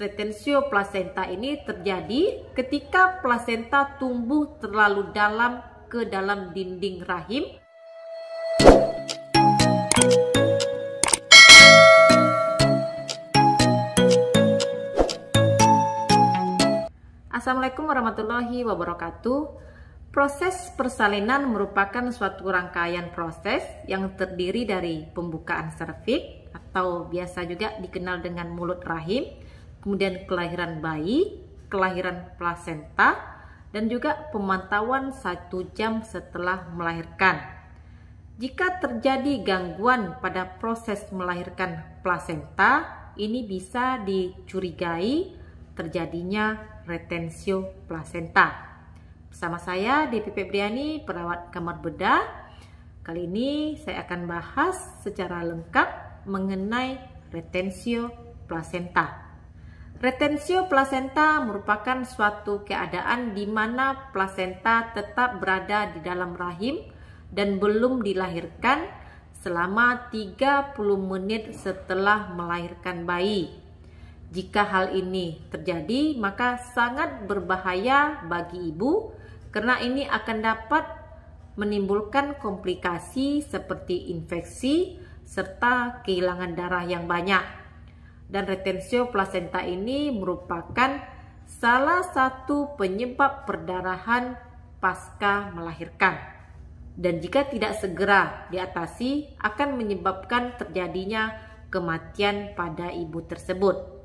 retensio plasenta ini terjadi ketika plasenta tumbuh terlalu dalam ke dalam dinding rahim. Assalamualaikum warahmatullahi wabarakatuh. Proses persalinan merupakan suatu rangkaian proses yang terdiri dari pembukaan serviks atau biasa juga dikenal dengan mulut rahim, kemudian kelahiran bayi, kelahiran plasenta, dan juga pemantauan 1 jam setelah melahirkan. Jika terjadi gangguan pada proses melahirkan plasenta, ini bisa dicurigai terjadinya retensio plasenta. Bersama saya Devi Febriani, perawat kamar bedah. Kali ini saya akan bahas secara lengkap mengenai retensio plasenta. Retensio plasenta merupakan suatu keadaan di mana plasenta tetap berada di dalam rahim dan belum dilahirkan selama 30 menit setelah melahirkan bayi. Jika hal ini terjadi, maka sangat berbahaya bagi ibu karena ini akan dapat menimbulkan komplikasi seperti infeksi serta kehilangan darah yang banyak. Dan retensio plasenta ini merupakan salah satu penyebab perdarahan pasca melahirkan. Dan jika tidak segera diatasi, akan menyebabkan terjadinya kematian pada ibu tersebut.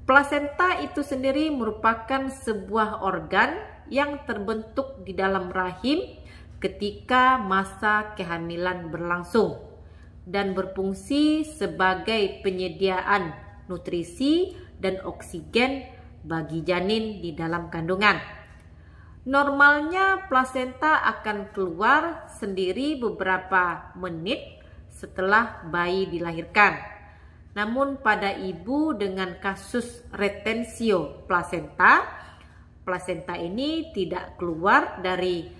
Plasenta itu sendiri merupakan sebuah organ yang terbentuk di dalam rahim ketika masa kehamilan berlangsung dan berfungsi sebagai penyediaan nutrisi dan oksigen bagi janin di dalam kandungan. Normalnya plasenta akan keluar sendiri beberapa menit setelah bayi dilahirkan. Namun pada ibu dengan kasus retensio plasenta ini tidak keluar dari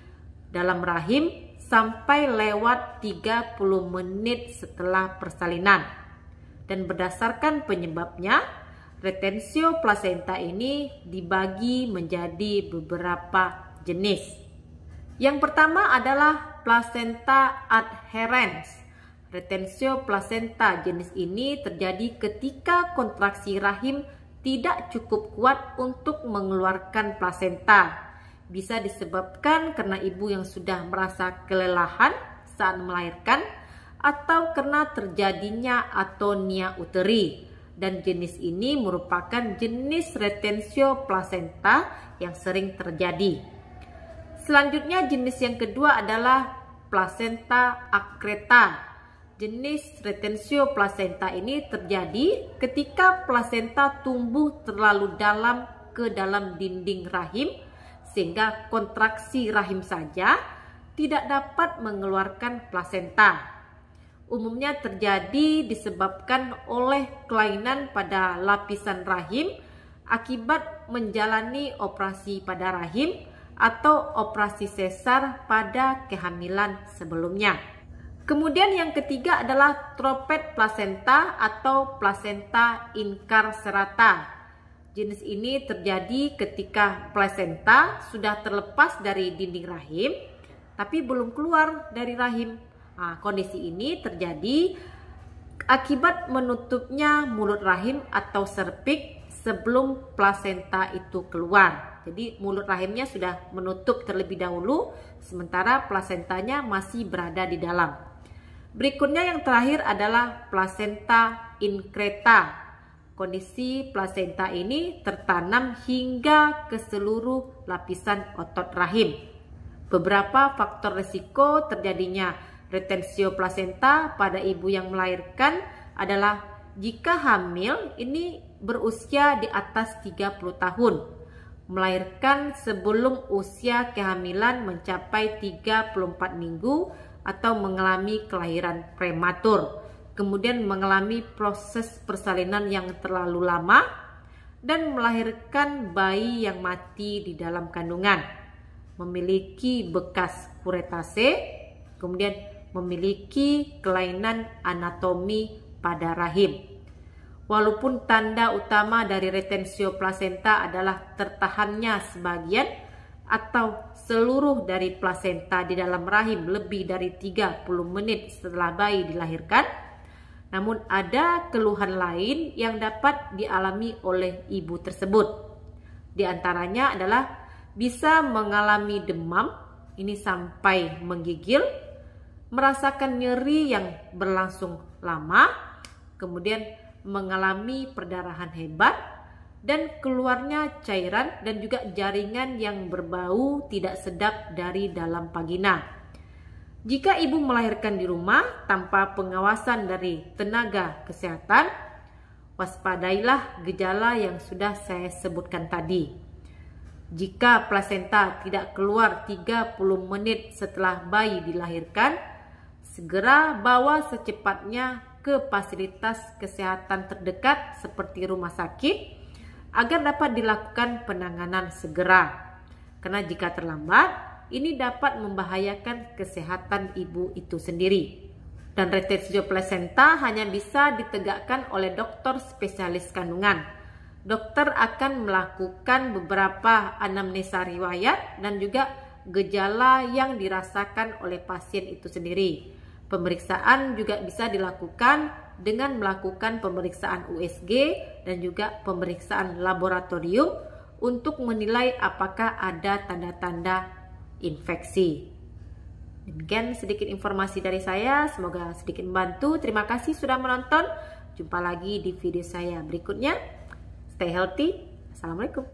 dalam rahim sampai lewat 30 menit setelah persalinan. Dan berdasarkan penyebabnya, retensio plasenta ini dibagi menjadi beberapa jenis. Yang pertama adalah placenta adherens. Retensio plasenta jenis ini terjadi ketika kontraksi rahim tidak cukup kuat untuk mengeluarkan plasenta. Bisa disebabkan karena ibu yang sudah merasa kelelahan saat melahirkan atau karena terjadinya atonia uteri. Dan jenis ini merupakan jenis retensio plasenta yang sering terjadi. Selanjutnya jenis yang kedua adalah placenta accreta. Jenis retensio plasenta ini terjadi ketika plasenta tumbuh terlalu dalam ke dalam dinding rahim sehingga kontraksi rahim saja tidak dapat mengeluarkan plasenta. Umumnya terjadi disebabkan oleh kelainan pada lapisan rahim akibat menjalani operasi pada rahim atau operasi sesar pada kehamilan sebelumnya. Kemudian yang ketiga adalah tropet placenta atau placenta incarcerata. Jenis ini terjadi ketika plasenta sudah terlepas dari dinding rahim tapi belum keluar dari rahim. Kondisi ini terjadi akibat menutupnya mulut rahim atau serviks sebelum plasenta itu keluar. Jadi mulut rahimnya sudah menutup terlebih dahulu sementara plasentanya masih berada di dalam. Berikutnya yang terakhir adalah placenta increta. Kondisi plasenta ini tertanam hingga ke seluruh lapisan otot rahim. Beberapa faktor risiko terjadinya retensio plasenta pada ibu yang melahirkan adalah jika hamil ini berusia di atas 30 tahun, melahirkan sebelum usia kehamilan mencapai 34 minggu atau mengalami kelahiran prematur, kemudian mengalami proses persalinan yang terlalu lama, dan melahirkan bayi yang mati di dalam kandungan, memiliki bekas kuretase, kemudian memiliki kelainan anatomi pada rahim. Walaupun tanda utama dari retensio plasenta adalah tertahannya sebagian atau seluruh dari plasenta di dalam rahim lebih dari 30 menit setelah bayi dilahirkan, namun ada keluhan lain yang dapat dialami oleh ibu tersebut. Di antaranya adalah bisa mengalami demam, ini sampai menggigil, merasakan nyeri yang berlangsung lama, kemudian mengalami perdarahan hebat, dan keluarnya cairan dan juga jaringan yang berbau tidak sedap dari dalam vagina. Jika ibu melahirkan di rumah tanpa pengawasan dari tenaga kesehatan, waspadailah gejala yang sudah saya sebutkan tadi. Jika plasenta tidak keluar 30 menit setelah bayi dilahirkan, segera bawa secepatnya ke fasilitas kesehatan terdekat seperti rumah sakit agar dapat dilakukan penanganan segera. Karena jika terlambat, ini dapat membahayakan kesehatan ibu itu sendiri. Dan retensio plasenta hanya bisa ditegakkan oleh dokter spesialis kandungan. Dokter akan melakukan beberapa anamnesa riwayat dan juga gejala yang dirasakan oleh pasien itu sendiri. Pemeriksaan juga bisa dilakukan dengan melakukan pemeriksaan USG dan juga pemeriksaan laboratorium untuk menilai apakah ada tanda-tanda infeksi. Demikian sedikit informasi dari saya, semoga sedikit membantu. Terima kasih sudah menonton. Jumpa lagi di video saya berikutnya. Stay healthy. Assalamualaikum.